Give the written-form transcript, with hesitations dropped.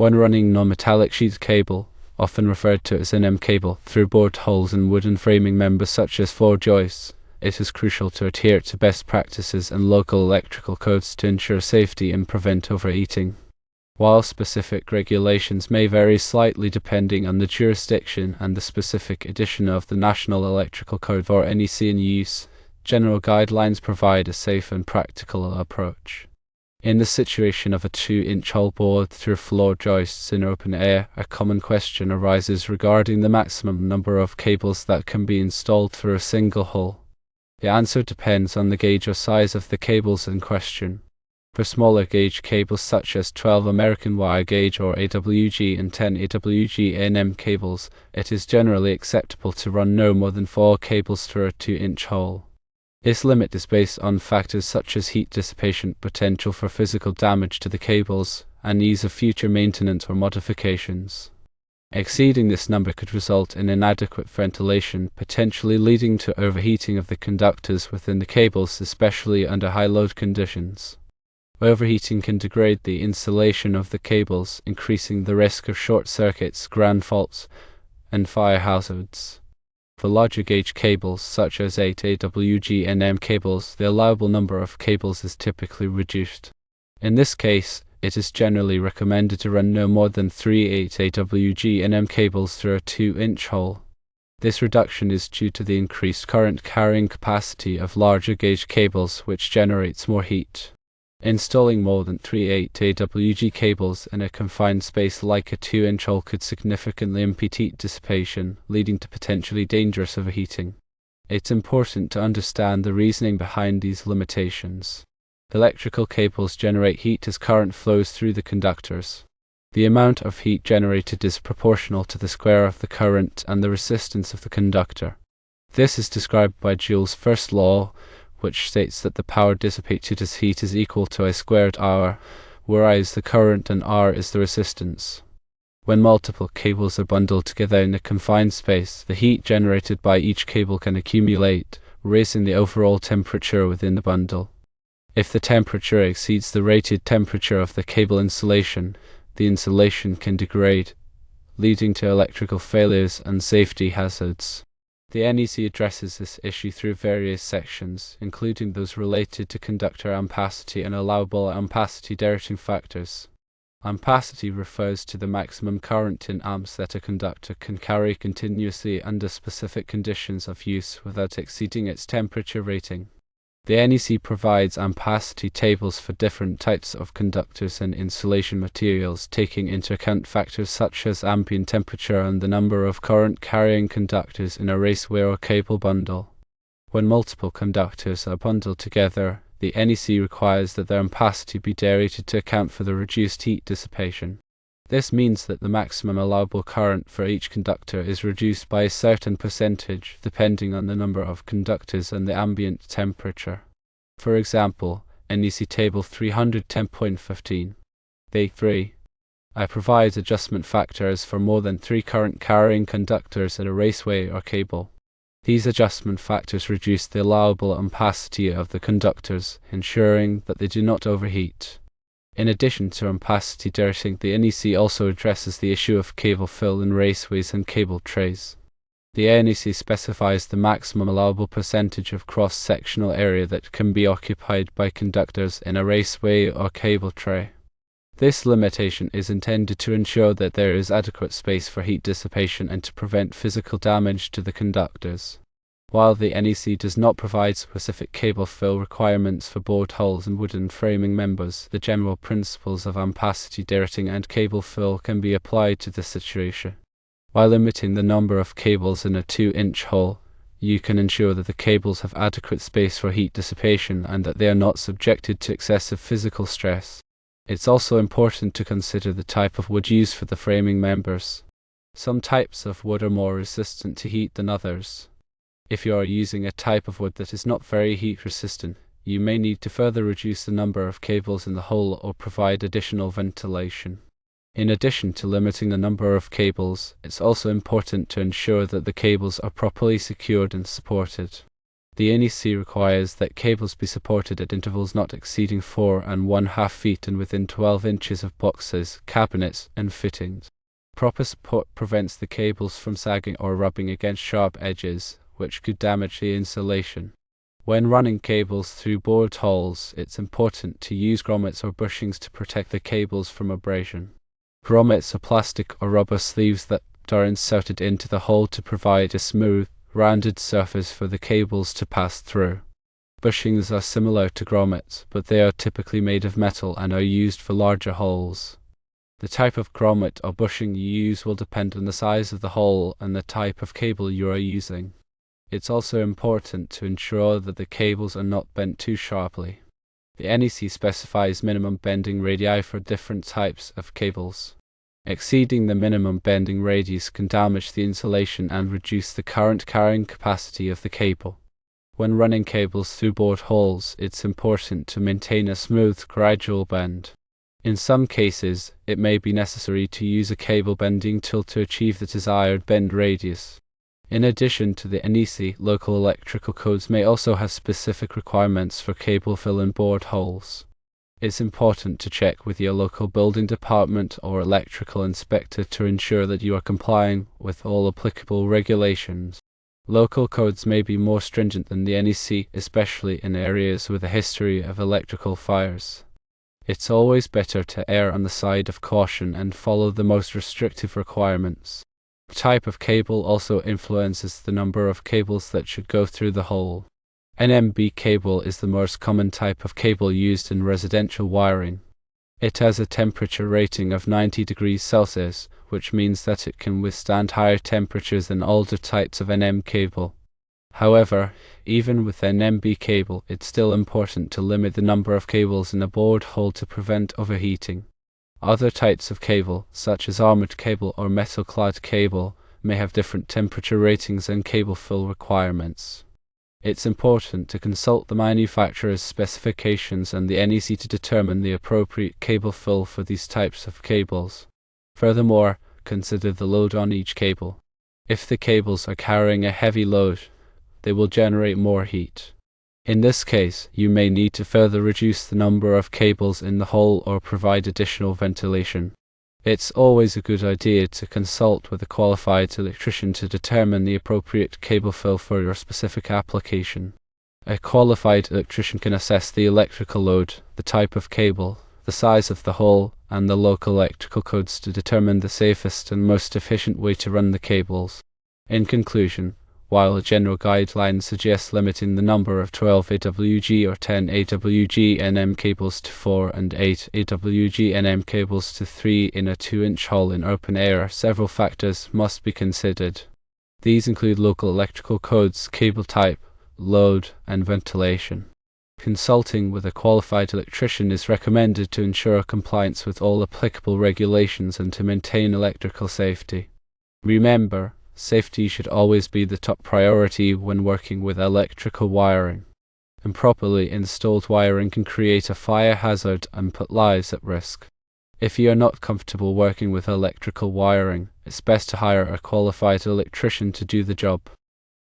When running non-metallic sheath cable, often referred to as an M cable, through bored holes in wooden framing members such as floor joists, it is crucial to adhere to best practices and local electrical codes to ensure safety and prevent overheating. While specific regulations may vary slightly depending on the jurisdiction and the specific edition of the National Electrical Code or NEC in use, general guidelines provide a safe and practical approach. In the situation of a 2-inch hole bored through floor joists in open air, a common question arises regarding the maximum number of cables that can be installed through a single hole. The answer depends on the gauge or size of the cables in question. For smaller gauge cables such as 12 American wire gauge or AWG and 10 AWG NM cables, it is generally acceptable to run no more than 4 cables through a 2-inch hole. This limit is based on factors such as heat dissipation, potential for physical damage to the cables, and ease of future maintenance or modifications. Exceeding this number could result in inadequate ventilation, potentially leading to overheating of the conductors within the cables, especially under high load conditions. Overheating can degrade the insulation of the cables, increasing the risk of short circuits, ground faults, and fire hazards. For larger gauge cables, such as 8 AWG NM cables, the allowable number of cables is typically reduced. In this case, it is generally recommended to run no more than 3 8 AWG NM cables through a 2-inch hole. This reduction is due to the increased current carrying capacity of larger gauge cables, which generates more heat. Installing more than 3 8 AWG cables in a confined space like a 2-inch hole could significantly impede heat dissipation, leading to potentially dangerous overheating. It's important to understand the reasoning behind these limitations. Electrical cables generate heat as current flows through the conductors. The amount of heat generated is proportional to the square of the current and the resistance of the conductor. This is described by Joule's first law, which states that the power dissipated as heat is equal to I squared R, whereas the current and R is the resistance. When multiple cables are bundled together in a confined space, the heat generated by each cable can accumulate, raising the overall temperature within the bundle. If the temperature exceeds the rated temperature of the cable insulation, the insulation can degrade, leading to electrical failures and safety hazards. The NEC addresses this issue through various sections, including those related to conductor ampacity and allowable ampacity directing factors. Ampacity refers to the maximum current in amps that a conductor can carry continuously under specific conditions of use without exceeding its temperature rating. The NEC provides ampacity tables for different types of conductors and insulation materials, taking into account factors such as ambient temperature and the number of current-carrying conductors in a raceway or cable bundle. When multiple conductors are bundled together, the NEC requires that their ampacity be derated to account for the reduced heat dissipation. This means that the maximum allowable current for each conductor is reduced by a certain percentage, depending on the number of conductors and the ambient temperature. For example, NEC Table 310.15. A3. I provide adjustment factors for more than 3 current-carrying conductors at a raceway or cable. These adjustment factors reduce the allowable ampacity of the conductors, ensuring that they do not overheat. In addition to ampacity derating, the NEC also addresses the issue of cable fill in raceways and cable trays. The NEC specifies the maximum allowable percentage of cross-sectional area that can be occupied by conductors in a raceway or cable tray. This limitation is intended to ensure that there is adequate space for heat dissipation and to prevent physical damage to the conductors. While the NEC does not provide specific cable fill requirements for bored holes and wooden framing members, the general principles of ampacity derating and cable fill can be applied to this situation. While limiting the number of cables in a 2-inch hole, you can ensure that the cables have adequate space for heat dissipation and that they are not subjected to excessive physical stress. It's also important to consider the type of wood used for the framing members. Some types of wood are more resistant to heat than others. If you are using a type of wood that is not very heat resistant, you may need to further reduce the number of cables in the hole or provide additional ventilation. In addition to limiting the number of cables, it's also important to ensure that the cables are properly secured and supported. The NEC requires that cables be supported at intervals not exceeding 4½ feet and within 12 inches of boxes, cabinets, and fittings. Proper support prevents the cables from sagging or rubbing against sharp edges, which could damage the insulation. When running cables through bored holes, it's important to use grommets or bushings to protect the cables from abrasion. Grommets are plastic or rubber sleeves that are inserted into the hole to provide a smooth, rounded surface for the cables to pass through. Bushings are similar to grommets, but they are typically made of metal and are used for larger holes. The type of grommet or bushing you use will depend on the size of the hole and the type of cable you are using. It's also important to ensure that the cables are not bent too sharply. The NEC specifies minimum bending radii for different types of cables. Exceeding the minimum bending radius can damage the insulation and reduce the current carrying capacity of the cable. When running cables through bored holes, it's important to maintain a smooth, gradual bend. In some cases, it may be necessary to use a cable bending tool to achieve the desired bend radius. In addition to the NEC, local electrical codes may also have specific requirements for cable fill in bored holes. It's important to check with your local building department or electrical inspector to ensure that you are complying with all applicable regulations. Local codes may be more stringent than the NEC, especially in areas with a history of electrical fires. It's always better to err on the side of caution and follow the most restrictive requirements. The type of cable also influences the number of cables that should go through the hole. NMB cable is the most common type of cable used in residential wiring. It has a temperature rating of 90 degrees Celsius, which means that it can withstand higher temperatures than older types of NM cable. However, even with NMB cable, it's still important to limit the number of cables in a bored hole to prevent overheating. Other types of cable, such as armored cable or metal-clad cable, may have different temperature ratings and cable fill requirements. It's important to consult the manufacturer's specifications and the NEC to determine the appropriate cable fill for these types of cables. Furthermore, consider the load on each cable. If the cables are carrying a heavy load, they will generate more heat. In this case, you may need to further reduce the number of cables in the hole or provide additional ventilation. It's always a good idea to consult with a qualified electrician to determine the appropriate cable fill for your specific application. A qualified electrician can assess the electrical load, the type of cable, the size of the hole, and the local electrical codes to determine the safest and most efficient way to run the cables. In conclusion, while a general guideline suggests limiting the number of 12 AWG or 10 AWG NM cables to 4 and 8 AWG NM cables to 3 in a 2-inch hole in open air, several factors must be considered. These include local electrical codes, cable type, load, and ventilation. Consulting with a qualified electrician is recommended to ensure compliance with all applicable regulations and to maintain electrical safety. Remember, safety should always be the top priority when working with electrical wiring. Improperly installed wiring can create a fire hazard and put lives at risk. If you are not comfortable working with electrical wiring, it's best to hire a qualified electrician to do the job.